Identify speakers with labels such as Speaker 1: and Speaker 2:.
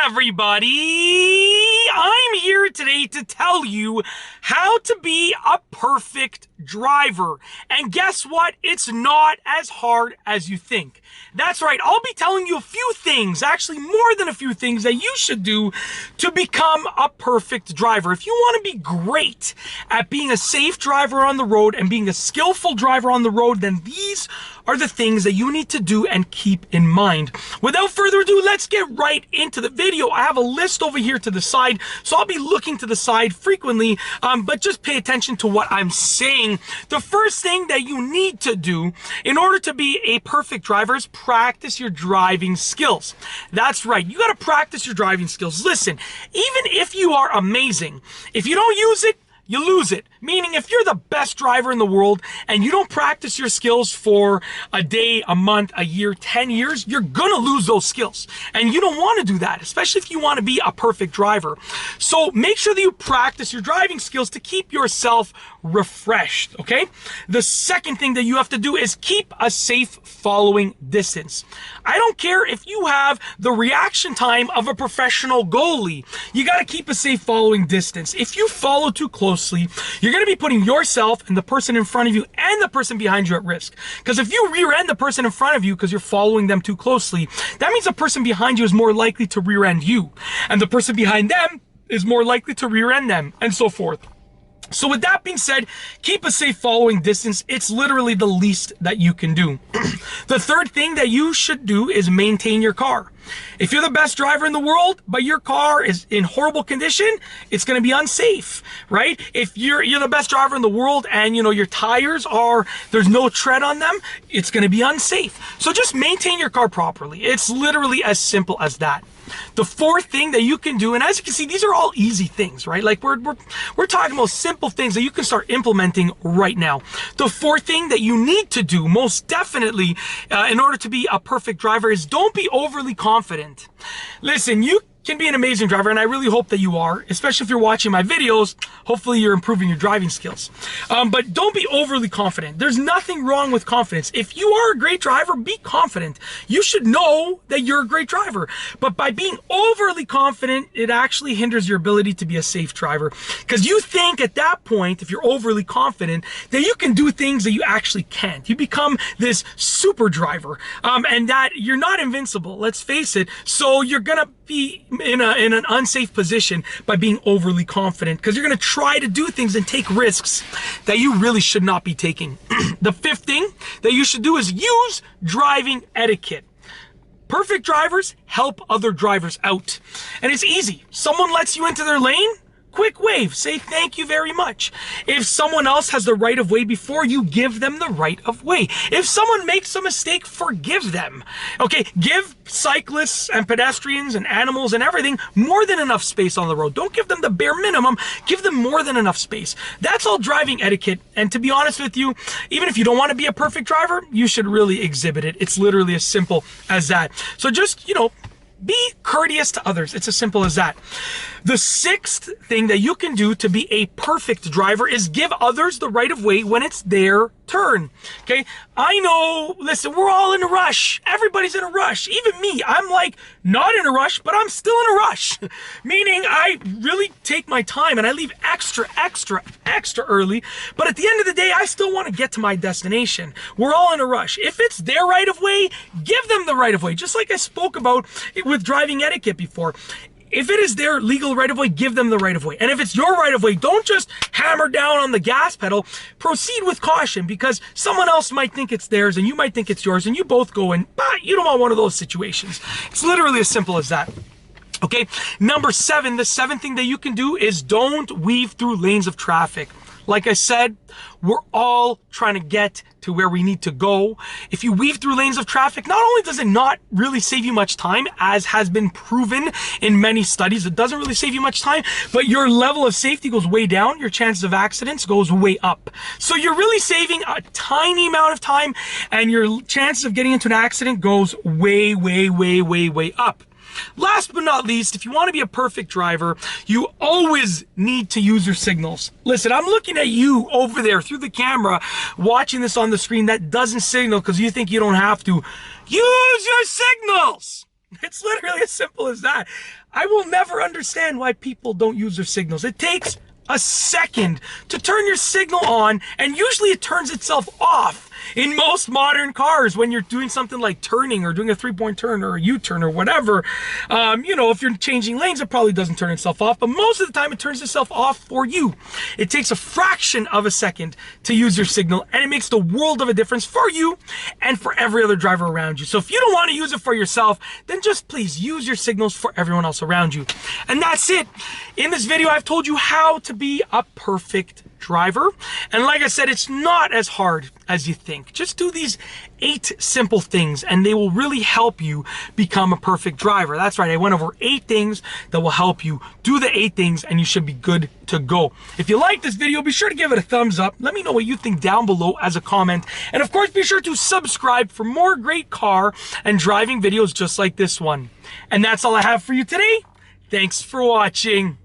Speaker 1: everybody! I'm here today to tell you how to be a perfect driver. And guess what? It's not as hard as you think. That's right, I'll be telling you a few things, actually more than a few things that you should do to become a perfect driver. If you want to be great at being a safe driver on the road and being a skillful driver on the road, then these are the things that you need to do and keep in mind. Without further ado, let's get right into the video. I have a list over here to the side, so I'll be looking to the side frequently, but just pay attention to what I'm saying. The first thing that you need to do in order to be a perfect driver is practice your driving skills. That's right, you got to practice your driving skills. Listen, even if you are amazing, if you don't use it, you lose it. Meaning, if you're the best driver in the world and you don't practice your skills for a day, a month, a year, 10 years, you're gonna lose those skills. And you don't wanna do that, especially if you wanna be a perfect driver. So make sure that you practice your driving skills to keep yourself refreshed, okay? The second thing that you have to do is keep a safe following distance. I don't care if you have the reaction time of a professional goalie. You gotta keep a safe following distance. If you follow too closely, you're going to be putting yourself and the person in front of you and the person behind you at risk. Because if you rear end the person in front of you because you're following them too closely, that means the person behind you is more likely to rear end you. And the person behind them is more likely to rear end them, and so forth. So with that being said, keep a safe following distance. It's literally the least that you can do. The third thing that you should do is maintain your car. If you're the best driver in the world, but your car is in horrible condition, it's going to be unsafe, right? If you're the best driver in the world and your tires there's no tread on them, it's going to be unsafe. So just maintain your car properly. It's literally as simple as that. The fourth thing that you can do, and as you can see, these are all easy things, right? Like we're talking about simple things that you can start implementing right now. The fourth thing that you need to do, most definitely, in order to be a perfect driver, is don't be overly confident. Listen, you can be an amazing driver, and I really hope that you are, especially if you're watching my videos. Hopefully you're improving your driving skills. But don't be overly confident. There's nothing wrong with confidence. If you are a great driver, be confident. You should know that you're a great driver. But by being overly confident, it actually hinders your ability to be a safe driver. Because you think at that point, if you're overly confident, that you can do things that you actually can't. You become this super driver, and that you're not invincible, let's face it. So you're gonna be in an unsafe position by being overly confident, because you're going to try to do things and take risks that you really should not be taking. The fifth thing that you should do is use driving etiquette. Perfect drivers help other drivers out. And it's easy. Someone lets you into their lane, quick wave, say thank you very much. If someone else has the right of way before you, give them the right of way. If someone makes a mistake, forgive them. Okay, give cyclists and pedestrians and animals and everything more than enough space on the road. Don't give them the bare minimum, give them more than enough space. That's all driving etiquette. And to be honest with you, even if you don't want to be a perfect driver, you should really exhibit it. It's literally as simple as that. So just, be courteous to others. It's as simple as that. The sixth thing that you can do to be a perfect driver is give others the right of way when it's their turn. Okay? I know, listen, we're all in a rush. Everybody's in a rush. Even me. I'm like not in a rush, but I'm still in a rush. Meaning I really take my time and I leave extra early. But at the end of the day, I still want to get to my destination. We're all in a rush. If it's their right of way, give them the right of way. Just like I spoke about with driving etiquette before. If it is their legal right of way, give them the right of way. And if it's your right of way, don't just hammer down on the gas pedal. Proceed with caution, because someone else might think it's theirs and you might think it's yours, and you both go in, but you don't want one of those situations. It's literally as simple as that. Okay, number 7, the seventh thing that you can do is don't weave through lanes of traffic. Like I said, we're all trying to get to where we need to go. If you weave through lanes of traffic, not only does it not really save you much time, as has been proven in many studies, it doesn't really save you much time, but your level of safety goes way down, your chances of accidents goes way up. So you're really saving a tiny amount of time, and your chances of getting into an accident goes way up. Last but not least, if you want to be a perfect driver, you always need to use your signals. Listen, I'm looking at you over there through the camera, watching this on the screen that doesn't signal because you think you don't have to. Use your signals! It's literally as simple as that. I will never understand why people don't use their signals. It takes a second to turn your signal on, and usually it turns itself off in most modern cars when you're doing something like turning or doing a 3-point turn or a U-turn or whatever. If you're changing lanes, it probably doesn't turn itself off, but most of the time it turns itself off for you. It takes a fraction of a second to use your signal, and it makes the world of a difference for you and for every other driver around you. So if you don't want to use it for yourself, then just please use your signals for everyone else around you. And that's it. In this video, I've told you how to be a perfect driver. And like I said, it's not as hard as you think. Just do these 8 simple things and they will really help you become a perfect driver. That's right, I went over 8 things that will help you. Do the 8 things and you should be good to go. If you like this video, be sure to give it a thumbs up. Let me know what you think down below as a comment. And of course, be sure to subscribe for more great car and driving videos just like this one. And that's all I have for you today. Thanks for watching.